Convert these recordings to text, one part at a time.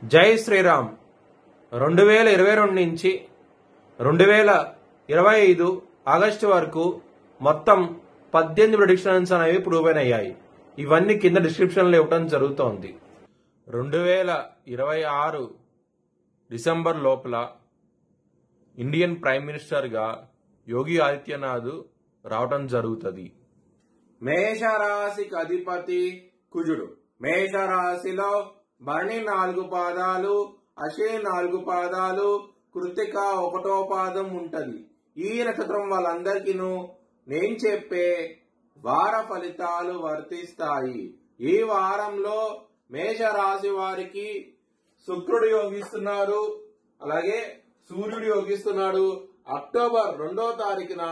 జై శ్రీరామ్. 2022 నుంచి 2025 ఆగస్టు వరకు మొత్తం 18 ప్రెడిక్షన్స్ అనేవి ప్రూవ్ అయ్యాయి. ఇవన్నీ కింద డిస్క్రిప్షన్లో ఇవ్వడం జరుగుతోంది. 2026 డిసెంబర్ లోపల ఇండియన్ ప్రైమ్ మినిస్టర్గా యోగి ఆదిత్యనాథ్ రావటం జరుగుతుంది. మేషరాశికి అధిపతి కుజుడు. మేషరాశిలో భరణి 4 పాదాలు, అశ్విని 4 పాదాలు, కృత్తిక 1వ పాదం ఉంటది. ఈ నక్షత్రం వాళ్ళందరికీ నేను చెప్పే వార ఫలితాలు వర్తిస్తాయి. ఈ వారంలో మేషరాశి వారికి శుక్రుడు యోగిస్తున్నారు, అలాగే సూర్యుడు యోగిస్తున్నాడు. అక్టోబర్ 2వ తారీఖున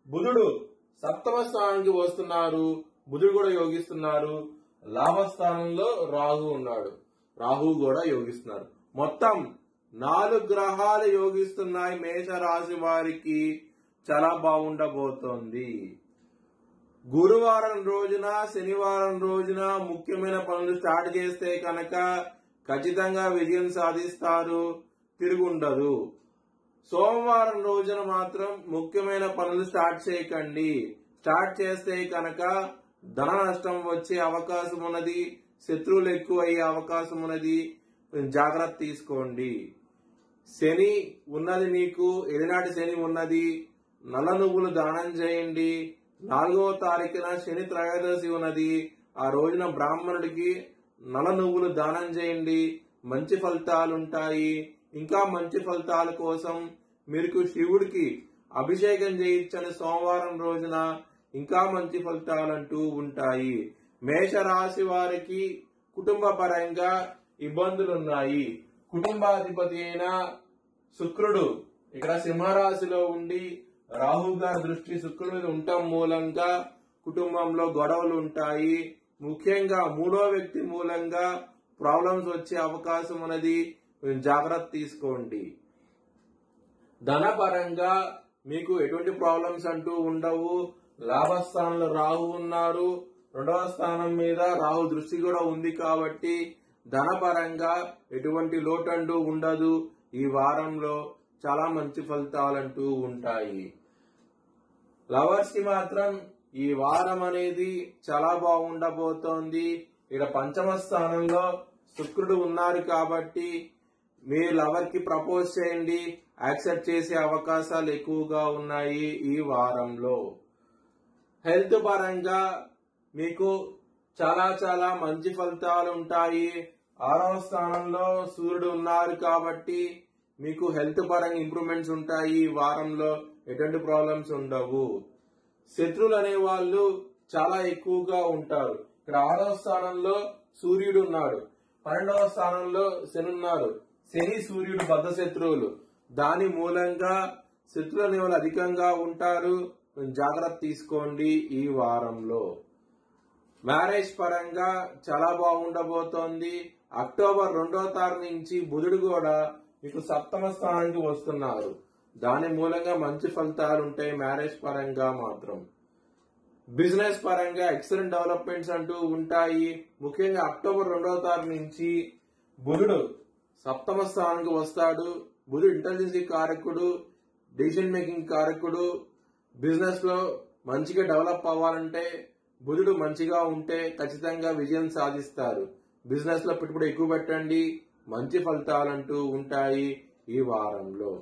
బుధుడు 7వ స్థానానికి వస్తున్నారు, బుధుడు కూడా యోగిస్తున్నారు. లాభస్థానంలో రాహు ఉన్నాడు, రాహు కూడా యోగిస్తున్నారు. మొత్తం 4 గ్రహాలు యోగిస్తున్నాయి. మేషరాశి వారికి చాలా బాగుండబోతోంది. గురువారం రోజున, శనివారం రోజున ముఖ్యమైన పనులు స్టార్ట్ చేస్తే కనుక ఖచ్చితంగా విజయం సాధిస్తారు, తిరుగుండదు. సోమవారం రోజున మాత్రం ముఖ్యమైన పనులు స్టార్ట్ చేయకండి. స్టార్ట్ చేస్తే కనుక ధన నష్టం వచ్చే అవకాశం ఉన్నది, శత్రువులు ఎక్కువ అయ్యే అవకాశం ఉన్నది. జాగ్రత్త తీసుకోండి. శని ఉన్నది, మీకు ఎలినాటి శని ఉన్నది. నల్ల నువ్వులు దానం చేయండి. 4వ తారీఖున శని త్రయోదశి ఉన్నది. ఆ రోజున బ్రాహ్మణుడికి నల్ల నువ్వులు దానం చేయండి, మంచి ఫలితాలు ఉంటాయి. ఇంకా మంచి ఫలితాల కోసం మీరు శివుడికి అభిషేకం చేయించని సోమవారం రోజున ఇంకా మంచి ఫలితాలంటూ ఉంటాయి. మేషరాశి వారికి కుటుంబ పరంగా ఇబ్బందులున్నాయి. కుటుంబాధిపతి అయిన శుక్రుడు ఇక్కడ సింహరాశిలో ఉండి రాహు గారి దృష్టి శుక్రుడి మీద ఉండటం మూలంగా కుటుంబంలో గొడవలు ఉంటాయి. ముఖ్యంగా 3వ వ్యక్తి మూలంగా ప్రాబ్లమ్స్ వచ్చే అవకాశం ఉన్నది. జాగ్రత్త తీసుకోండి. ధనపరంగా మీకు ఎటువంటి ప్రాబ్లమ్స్ అంటూ ఉండవు. లాభస్థానంలో రాహు ఉన్నారు, 2వ స్థానం మీద రాహు దృష్టి కూడా ఉంది కాబట్టి ధనపరంగా ఎటువంటి లోటంటూ ఉండదు. ఈ వారంలో చాలా మంచి ఫలితాలంటూ ఉంటాయి. లవర్స్ కి మాత్రం ఈ వారం అనేది చాలా బాగుండబోతోంది. ఇక్కడ 5వ స్థానంలో శుక్రుడు ఉన్నారు కాబట్టి మీ లవర్ కి ప్రపోజ్ చేయండి, యాక్సెప్ట్ చేసే అవకాశాలు ఎక్కువగా ఉన్నాయి ఈ వారంలో. హెల్త్ పరంగా మీకు చాలా చాలా మంచి ఫలితాలు ఉంటాయి. 6వ స్థానంలో సూర్యుడు ఉన్నారు కాబట్టి మీకు హెల్త్ పరంగా ఇంప్రూవ్మెంట్స్ ఉంటాయి. ఈ వారంలో ఎటువంటి ప్రాబ్లమ్స్ ఉండవు. శత్రువులు అనే వాళ్ళు చాలా ఎక్కువగా ఉంటారు. ఇక్కడ 6వ స్థానంలో సూర్యుడు ఉన్నాడు, 12వ స్థానంలో శని ఉన్నారు. శని సూర్యుడు బద్ధ శత్రువులు, దాని మూలంగా శత్రువులు అనే వాళ్ళు అధికంగా ఉంటారు. జాగ్రత్త తీసుకోండి. ఈ వారంలో మ్యారేజ్ పరంగా చాలా బాగుండబోతోంది. అక్టోబర్ 2వ తారీఖు నుంచి బుధుడు కూడా మీకు 7వ స్థానానికి వస్తున్నారు. దాని మూలంగా మంచి ఫలితాలు ఉంటాయి. మ్యారేజ్ పరంగా మాత్రం బిజినెస్ పరంగా ఎక్సలెంట్ డెవలప్మెంట్స్ అంటూ ఉంటాయి. ముఖ్యంగా అక్టోబర్ 2వ తారీఖు నుంచి బుధుడు 7వ స్థానానికి వస్తాడు. బుధుడు ఇంటెలిజెన్సీ కారకుడు, డెసిషన్ మేకింగ్ కారకుడు. బిజినెస్ లో మంచిగా డెవలప్ అవ్వాలంటే బుధుడు మంచిగా ఉంటే ఖచ్చితంగా విజయం సాధిస్తారు. బిజినెస్ లో పెట్టుబడి ఎక్కువ పెట్టండి, మంచి ఫలితాలంటూ ఉంటాయి ఈ వారంలో.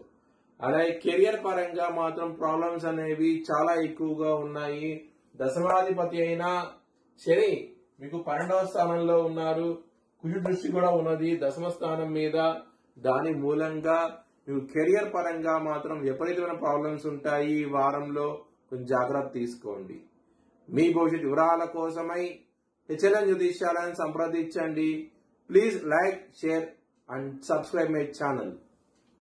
అలాగే కెరియర్ పరంగా మాత్రం ప్రాబ్లమ్స్ అనేవి చాలా ఎక్కువగా ఉన్నాయి. దశమాధిపతి అయిన శని మీకు 12వ స్థానంలో ఉన్నారు, కుజుడు దృష్టి కూడా ఉన్నది 10వ స్థానం మీద. దాని మూలంగా మీకు కెరియర్ పరంగా మాత్రం విపరీతమైన ప్రాబ్లమ్స్ ఉంటాయి. ఈ వారంలో కొంచెం జాగ్రత్త తీసుకోండి. మీ భవిష్యత్ వివరాల కోసమై హెచ్ఎల్ఎన్ జ్యోతిష్యాలను సంప్రదించండి. Please like, share and subscribe my channel.